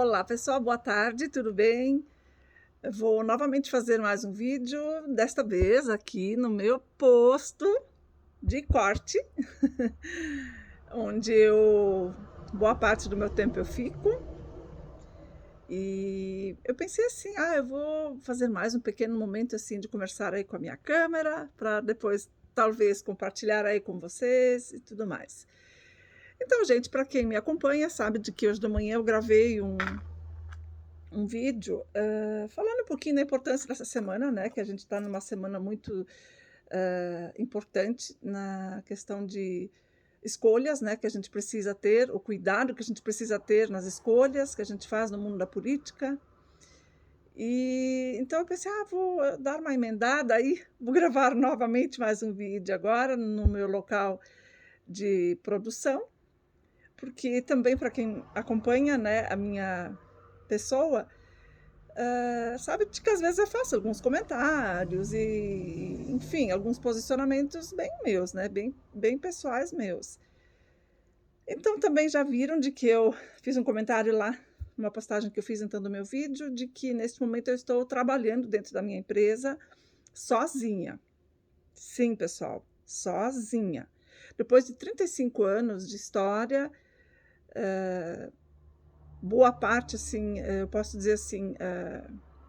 Olá pessoal, boa tarde, tudo bem? Eu vou novamente fazer mais um vídeo, desta vez aqui no meu posto de corte, onde boa parte do meu tempo eu fico. E eu pensei assim, eu vou fazer mais um pequeno momento assim de conversar aí com a minha câmera, para depois talvez compartilhar aí com vocês e tudo mais. Então, gente, para quem me acompanha, sabe de que hoje de manhã eu gravei um vídeo falando um pouquinho da importância dessa semana, né? Que a gente está numa semana muito importante na questão de escolhas, né? Que a gente precisa ter, o cuidado que a gente precisa ter nas escolhas que a gente faz no mundo da política. E então eu pensei, vou dar uma emendada aí, vou gravar novamente mais um vídeo agora no meu local de produção, porque também para quem acompanha, né, a minha pessoa, sabe de que às vezes eu faço alguns comentários e, enfim, alguns posicionamentos bem meus, né, bem pessoais meus. Então também já viram de que eu fiz um comentário lá, uma postagem que eu fiz então do meu vídeo, de que neste momento eu estou trabalhando dentro da minha empresa sozinha. Sim, pessoal, sozinha. Depois de 35 anos de história, boa parte, assim, eu posso dizer assim,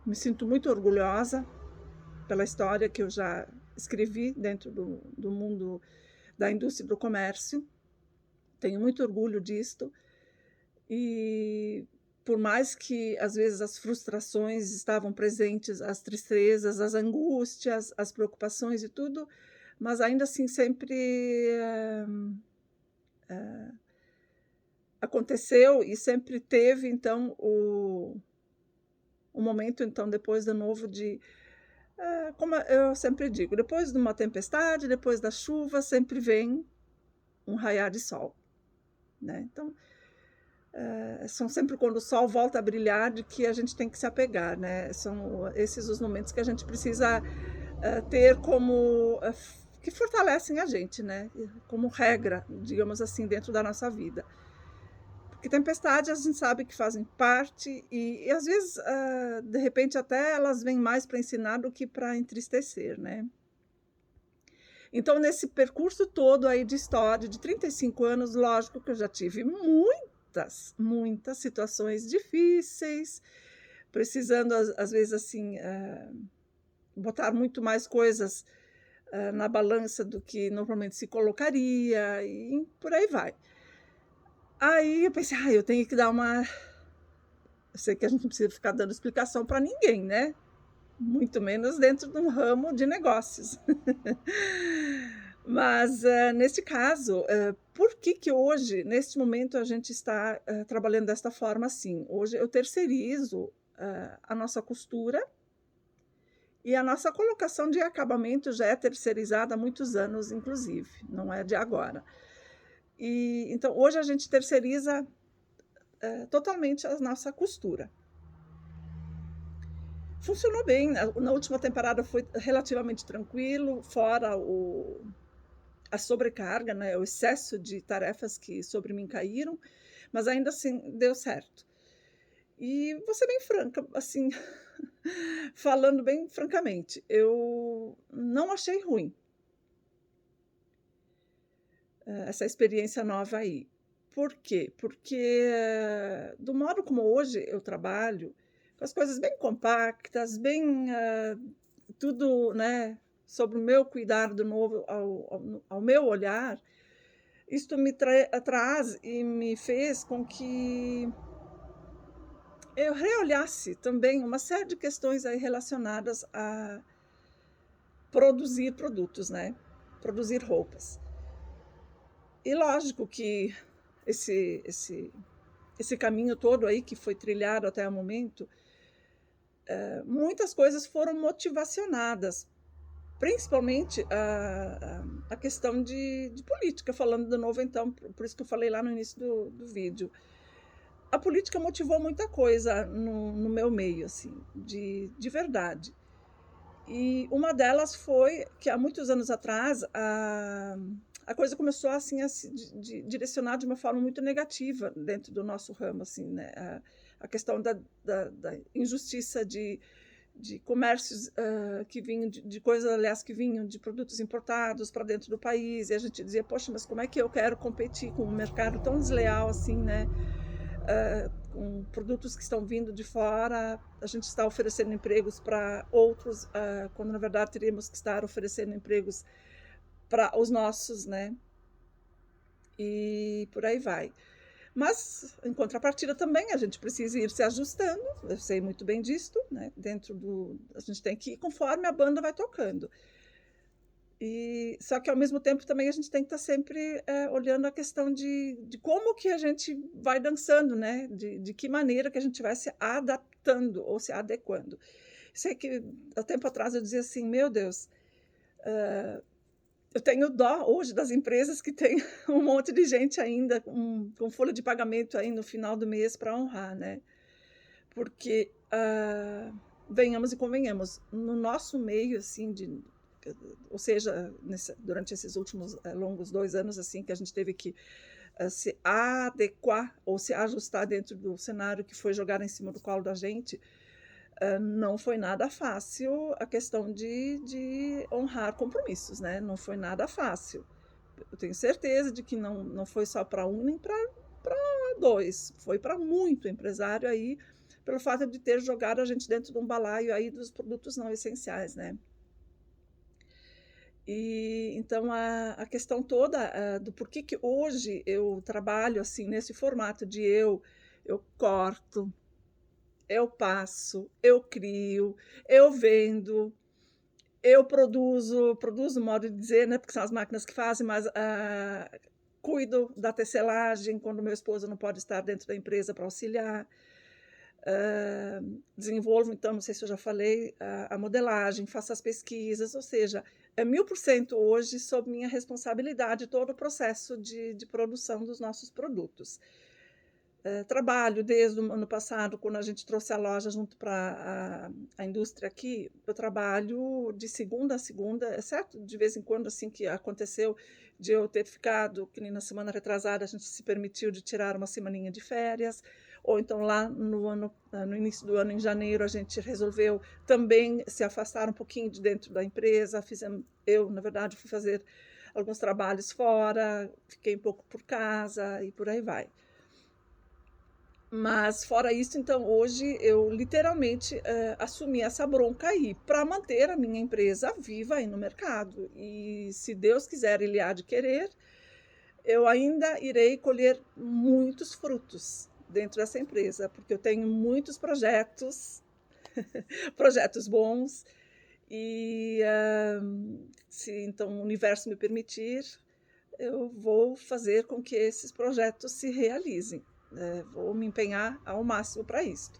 me sinto muito orgulhosa pela história que eu já escrevi dentro do mundo da indústria do comércio. Tenho muito orgulho disto. E por mais que, às vezes, as frustrações estavam presentes, as tristezas, as angústias, as preocupações e tudo, mas ainda assim sempre aconteceu e sempre teve, então, o momento, então, depois de novo como eu sempre digo, depois de uma tempestade, depois da chuva, sempre vem um raiar de sol, né? Então, são sempre quando o sol volta a brilhar de que a gente tem que se apegar, né? São esses os momentos que a gente precisa ter como que fortalecem a gente, né? Como regra, digamos assim, dentro da nossa vida. Porque tempestades a gente sabe que fazem parte e às vezes, de repente, até elas vêm mais para ensinar do que para entristecer, né? Então, nesse percurso todo aí de história, de 35 anos, lógico que eu já tive muitas situações difíceis, precisando, às vezes, assim, botar muito mais coisas na balança do que normalmente se colocaria, e por aí vai. Aí eu pensei, eu tenho que dar uma... Eu sei que a gente não precisa ficar dando explicação para ninguém, né? Muito menos dentro de um ramo de negócios. Mas, neste caso, por que hoje, neste momento, a gente está trabalhando desta forma assim? Hoje eu terceirizo a nossa costura e a nossa colocação de acabamento já é terceirizada há muitos anos, inclusive, não é de agora. E, então, hoje a gente terceiriza totalmente a nossa costura. Funcionou bem, na última temporada foi relativamente tranquilo, fora a sobrecarga, né, o excesso de tarefas que sobre mim caíram, mas ainda assim deu certo. E vou ser bem franca, assim, falando bem francamente, eu não achei ruim essa experiência nova aí. Por quê? Porque do modo como hoje eu trabalho, com as coisas bem compactas, bem tudo, né, sobre o meu cuidar de novo ao meu olhar, isto me traz e me fez com que eu reolhasse também uma série de questões aí relacionadas a produzir produtos, né? Produzir roupas. E lógico que esse caminho todo aí que foi trilhado até o momento, muitas coisas foram motivacionadas, principalmente a questão de política, falando de novo então, por isso que eu falei lá no início do vídeo. A política motivou muita coisa no meu meio, assim, de verdade. E uma delas foi que há muitos anos atrás a coisa começou assim a se direcionar de uma forma muito negativa dentro do nosso ramo, assim, né? A questão da injustiça de comércios que vinham de coisas, aliás, que vinham de produtos importados para dentro do país, e a gente dizia, poxa, mas como é que eu quero competir com um mercado tão desleal assim, né? Com produtos que estão vindo de fora, a gente está oferecendo empregos para outros, quando na verdade teríamos que estar oferecendo empregos para os nossos, né? E por aí vai. Mas, em contrapartida, também a gente precisa ir se ajustando, eu sei muito bem disto, né? Dentro do. A gente tem que ir conforme a banda vai tocando. Só que, ao mesmo tempo, também a gente tem que estar sempre olhando a questão de como que a gente vai dançando, né? De que maneira que a gente vai se adaptando ou se adequando. Sei que, há tempo atrás, eu dizia assim, meu Deus, eu tenho dó hoje das empresas que têm um monte de gente ainda com folha de pagamento aí no final do mês para honrar, né? Porque, venhamos e convenhamos, no nosso meio, assim, ou seja, durante esses últimos longos 2 anos, assim, que a gente teve que se adequar ou se ajustar dentro do cenário que foi jogado em cima do colo da gente, não foi nada fácil a questão de honrar compromissos, né? Não foi nada fácil. Eu tenho certeza de que não foi só para um nem para dois, foi para muito empresário aí, pelo fato de ter jogado a gente dentro de um balaio aí dos produtos não essenciais, né? E então a questão toda do porquê que hoje eu trabalho assim nesse formato de eu corto, eu passo, eu crio, eu vendo, eu produzo, modo de dizer, né, porque são as máquinas que fazem, mas cuido da tecelagem quando meu esposo não pode estar dentro da empresa para auxiliar. Desenvolvo, então, não sei se eu já falei, a modelagem, faço as pesquisas, ou seja, é 1000% hoje sob minha responsabilidade todo o processo de produção dos nossos produtos. Trabalho desde o ano passado, quando a gente trouxe a loja junto para a indústria aqui, eu trabalho de segunda a segunda, exceto de vez em quando, assim, que aconteceu de eu ter ficado, que nem na semana retrasada, a gente se permitiu de tirar uma semaninha de férias, ou então lá no início do ano, em janeiro, a gente resolveu também se afastar um pouquinho de dentro da empresa, eu, na verdade, fui fazer alguns trabalhos fora, fiquei um pouco por casa e por aí vai. Mas fora isso, então, hoje eu literalmente assumi essa bronca aí para manter a minha empresa viva aí no mercado. E se Deus quiser, Ele há de querer, eu ainda irei colher muitos frutos dentro dessa empresa, porque eu tenho muitos projetos, projetos bons, e se então o universo me permitir, eu vou fazer com que esses projetos se realizem. Vou me empenhar ao máximo para isso.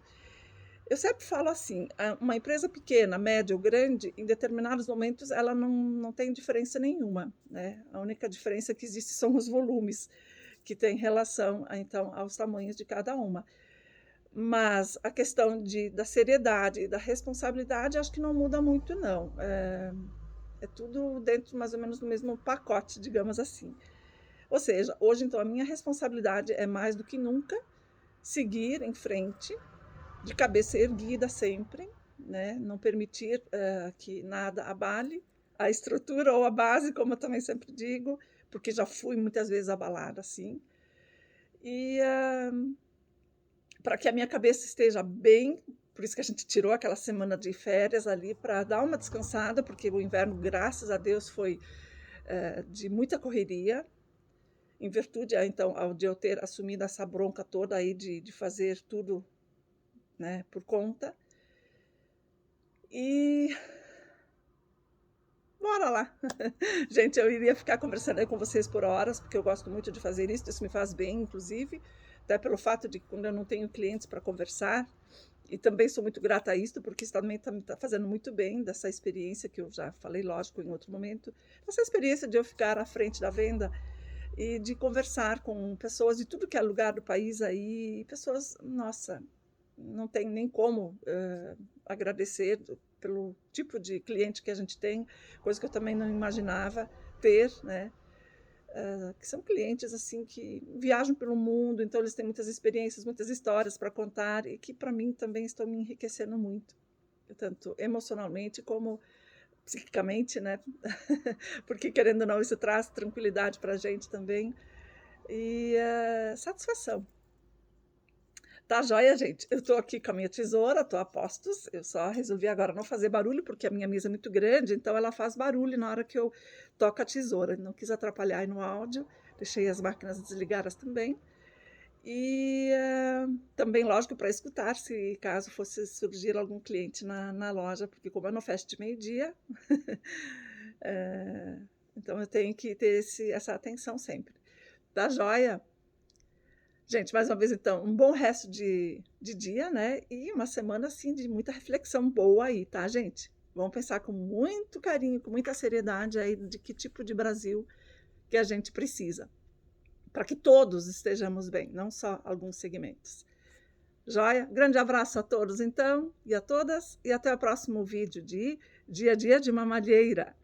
Eu sempre falo assim, uma empresa pequena, média ou grande, em determinados momentos ela não tem diferença nenhuma, né? A única diferença que existe são os volumes, que tem relação, então, aos tamanhos de cada uma. Mas a questão da seriedade e da responsabilidade, acho que não muda muito, não. É tudo dentro, mais ou menos, do mesmo pacote, digamos assim. Ou seja, hoje, então, a minha responsabilidade é mais do que nunca seguir em frente, de cabeça erguida sempre, né? Não permitir que nada abale a estrutura ou a base, como eu também sempre digo, porque já fui muitas vezes abalada assim. E para que a minha cabeça esteja bem, por isso que a gente tirou aquela semana de férias ali para dar uma descansada, porque o inverno, graças a Deus, foi de muita correria, em virtude, então, de eu ter assumido essa bronca toda aí de fazer tudo, né, por conta. E bora lá. Gente, eu iria ficar conversando aí com vocês por horas, porque eu gosto muito de fazer isso me faz bem, inclusive, até pelo fato de que quando eu não tenho clientes para conversar, e também sou muito grata a isso, porque isso também está me fazendo muito bem, dessa experiência que eu já falei, lógico, em outro momento, essa experiência de eu ficar à frente da venda e de conversar com pessoas de tudo que é lugar do país aí, pessoas, nossa, não tem nem como agradecer pelo tipo de cliente que a gente tem, coisa que eu também não imaginava ter, né? que são clientes assim que viajam pelo mundo, então eles têm muitas experiências, muitas histórias para contar e que para mim também estão me enriquecendo muito, tanto emocionalmente como psiquicamente, né? Porque querendo ou não isso traz tranquilidade para a gente também e satisfação. Tá joia, gente. Eu tô aqui com a minha tesoura, tô a postos. Eu só resolvi agora não fazer barulho, porque a minha mesa é muito grande, então ela faz barulho na hora que eu toco a tesoura. Não quis atrapalhar aí no áudio, deixei as máquinas desligadas também. E também, lógico, para escutar, se caso fosse surgir algum cliente na loja, porque como eu não fecho de meio-dia, então eu tenho que ter essa atenção sempre. Tá joia? Gente, mais uma vez, então, um bom resto de dia, né? E uma semana, assim, de muita reflexão boa aí, tá, gente? Vamos pensar com muito carinho, com muita seriedade aí de que tipo de Brasil que a gente precisa, para que todos estejamos bem, não só alguns segmentos. Joia? Grande abraço a todos, então, e a todas, e até o próximo vídeo de Dia a Dia de Mamalheira.